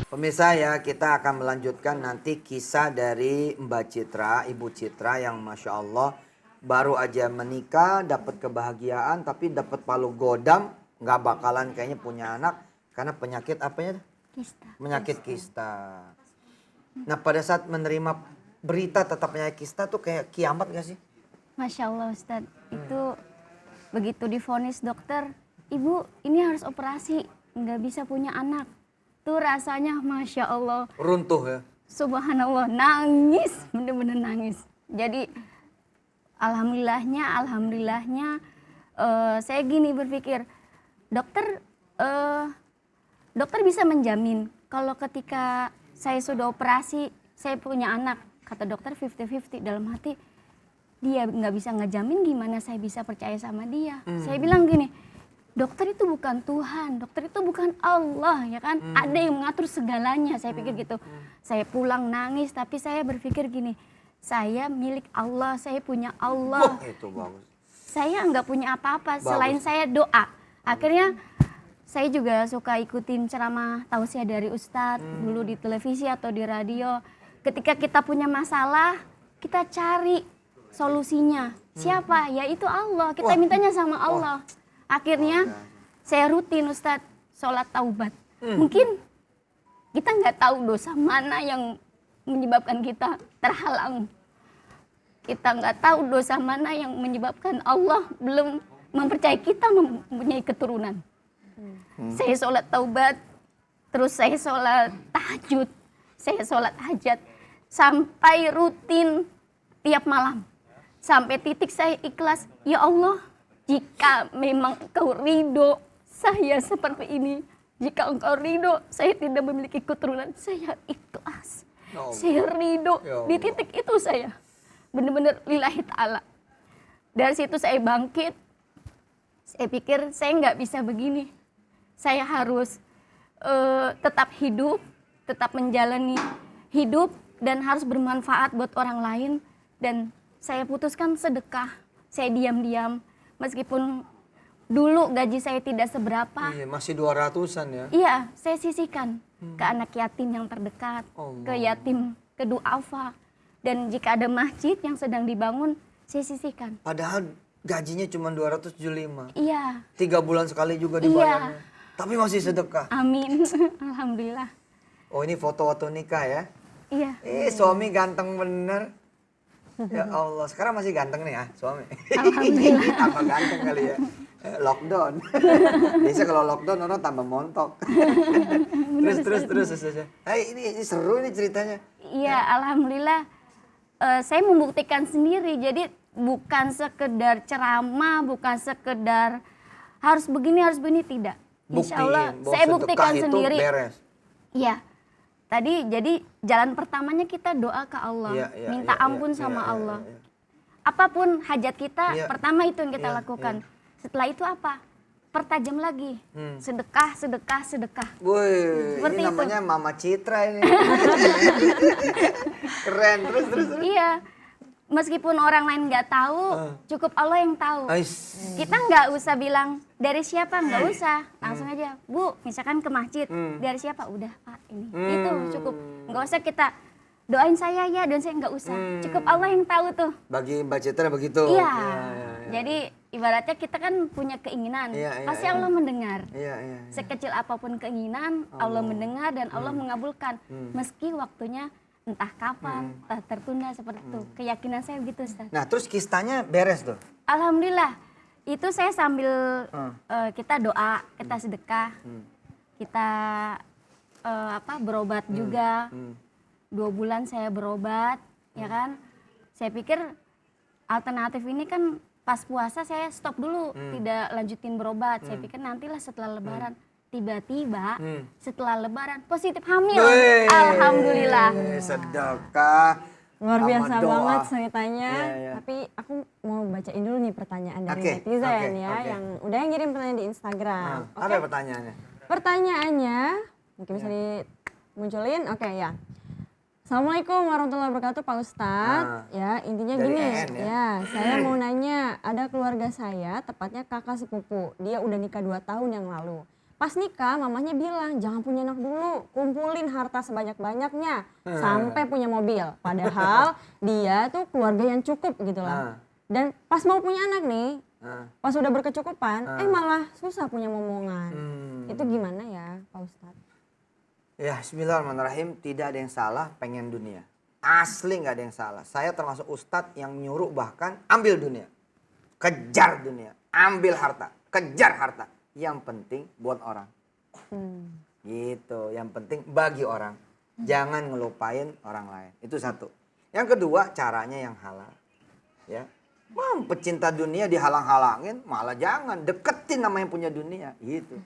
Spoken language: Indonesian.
Pemirsa ya, kita akan melanjutkan nanti kisah dari Mbak Citra, Ibu Citra yang Masya Allah baru aja menikah, dapat kebahagiaan, tapi dapat palu godam, nggak bakalan kayaknya punya anak karena penyakit apanya? Kista. Penyakit kista. Nah pada saat menerima berita tetap penyakit kista tuh kayak kiamat gak sih? Masya Allah Ustadz, itu begitu divonis dokter, ibu ini harus operasi, nggak bisa punya anak. Tuh rasanya Masya Allah. Runtuh ya? Subhanallah, nangis, bener-bener nangis. Jadi alhamdulillahnya saya gini berpikir, dokter dokter bisa menjamin kalau ketika saya sudah operasi, saya punya anak. Kata dokter 50-50, dalam hati dia nggak bisa ngejamin, gimana saya bisa percaya sama dia. Saya bilang gini, dokter itu bukan Tuhan, dokter itu bukan Allah, ya kan? Ada yang mengatur segalanya, saya pikir gitu. Saya pulang nangis, tapi saya berpikir gini, saya milik Allah, saya punya Allah. Itu bagus. Saya nggak punya apa-apa selain saya doa. Akhirnya saya juga suka ikutin ceramah tausiah dari Ustadz dulu di televisi atau di radio. Ketika kita punya masalah, kita cari solusinya. Siapa? Yaitu Allah. Kita mintanya sama Allah. Akhirnya saya rutin Ustadz sholat taubat. Mungkin kita nggak tahu dosa mana yang menyebabkan kita terhalang. Kita nggak tahu dosa mana yang menyebabkan Allah belum mempercayai kita mempunyai keturunan. Saya sholat taubat, terus saya sholat tahajud, saya sholat hajat, sampai rutin tiap malam. Sampai titik saya ikhlas, ya Allah, jika memang Engkau ridho saya seperti ini, jika Engkau ridho saya tidak memiliki keturunan, saya ikhlas. Saya ridho. Di titik itu saya benar-benar lillahi ta'ala. Dari situ saya bangkit. Saya pikir saya nggak bisa begini. Saya harus tetap hidup, tetap menjalani hidup dan harus bermanfaat buat orang lain. Dan saya putuskan sedekah. Saya diam-diam. Meskipun dulu gaji saya tidak seberapa. Iya, masih 200-an ya? Iya, saya sisihkan ke anak yatim yang terdekat, ke yatim, ke duafa. Dan jika ada masjid yang sedang dibangun, saya sisihkan. Padahal gajinya cuma 275. Iya. 3 bulan sekali juga dibayarnya. Iya. Tapi masih sedekah. Amin. Alhamdulillah. Oh ini foto waktu nikah ya? Iya. Suami ganteng bener. Ya Allah, sekarang masih ganteng nih ya suami. Alhamdulillah. Tambah ganteng kali ya. Lockdown. Biasa kalau lockdown orang tambah montok. terus. Ini seru ini ceritanya. Iya, alhamdulillah. Saya membuktikan sendiri. Jadi bukan sekedar ceramah, bukan sekedar harus begini tidak. Insya Allah saya buktikan sendiri. Iya. Tadi jadi jalan pertamanya kita doa ke Allah, minta ampun sama Allah. Apapun hajat kita, pertama itu yang kita lakukan. Setelah itu apa? Pertajam lagi, sedekah. Woi, ini namanya itu. Mama Citra ini. Keren, terus. Iya, meskipun orang lain nggak tahu, cukup Allah yang tahu. Kita nggak usah bilang dari siapa, nggak usah, langsung aja, Bu, misalkan ke masjid, dari siapa, udah Pak ini, itu cukup, nggak usah kita doain saya ya, dan saya nggak usah, cukup Allah yang tahu tuh. Bagi Mbak Citra begitu. Iya. Jadi ibaratnya kita kan punya keinginan, pasti Allah mendengar. Sekecil apapun keinginan, Allah mendengar dan Allah mengabulkan, meski waktunya entah kapan, entah tertunda seperti itu. Keyakinan saya begitu, Ustaz. Nah, terus kistanya beres tuh? Alhamdulillah. Itu saya sambil kita doa, kita sedekah, kita berobat juga. 2 bulan saya berobat, ya kan. Saya pikir alternatif ini kan pas puasa saya stop dulu, tidak lanjutin berobat. Saya pikir nantilah setelah lebaran. Tiba-tiba setelah lebaran positif hamil. Alhamdulillah. Sedekah. Luar biasa banget ceritanya. Tapi aku mau bacain dulu nih pertanyaan dari netizen yang udah ngirim pertanyaan di Instagram. Apa pertanyaannya? Pertanyaannya mungkin bisa dimunculin. Ya. Assalamualaikum warahmatullahi wabarakatuh Pak Ustadz. Ya intinya gini saya mau nanya, ada keluarga saya, tepatnya kakak sepupu, dia udah nikah 2 tahun yang lalu. Pas nikah mamanya bilang jangan punya anak dulu, kumpulin harta sebanyak-banyaknya sampai punya mobil. Padahal dia tuh keluarga yang cukup gitu lah. Dan pas mau punya anak nih, pas udah berkecukupan, malah susah punya momongan. Itu gimana ya Pak Ustadz? Ya, bismillahirrahmanirrahim. Tidak ada yang salah pengen dunia. Asli nggak ada yang salah. Saya termasuk ustadz yang nyuruh bahkan ambil dunia. Kejar dunia. Ambil harta. Kejar harta. Yang penting buat orang. Gitu. Yang penting bagi orang. Jangan ngelupain orang lain. Itu satu. Yang kedua, caranya yang halal. Ya. Pecinta dunia dihalang-halangin, malah jangan. Deketin nama yang punya dunia. Gitu.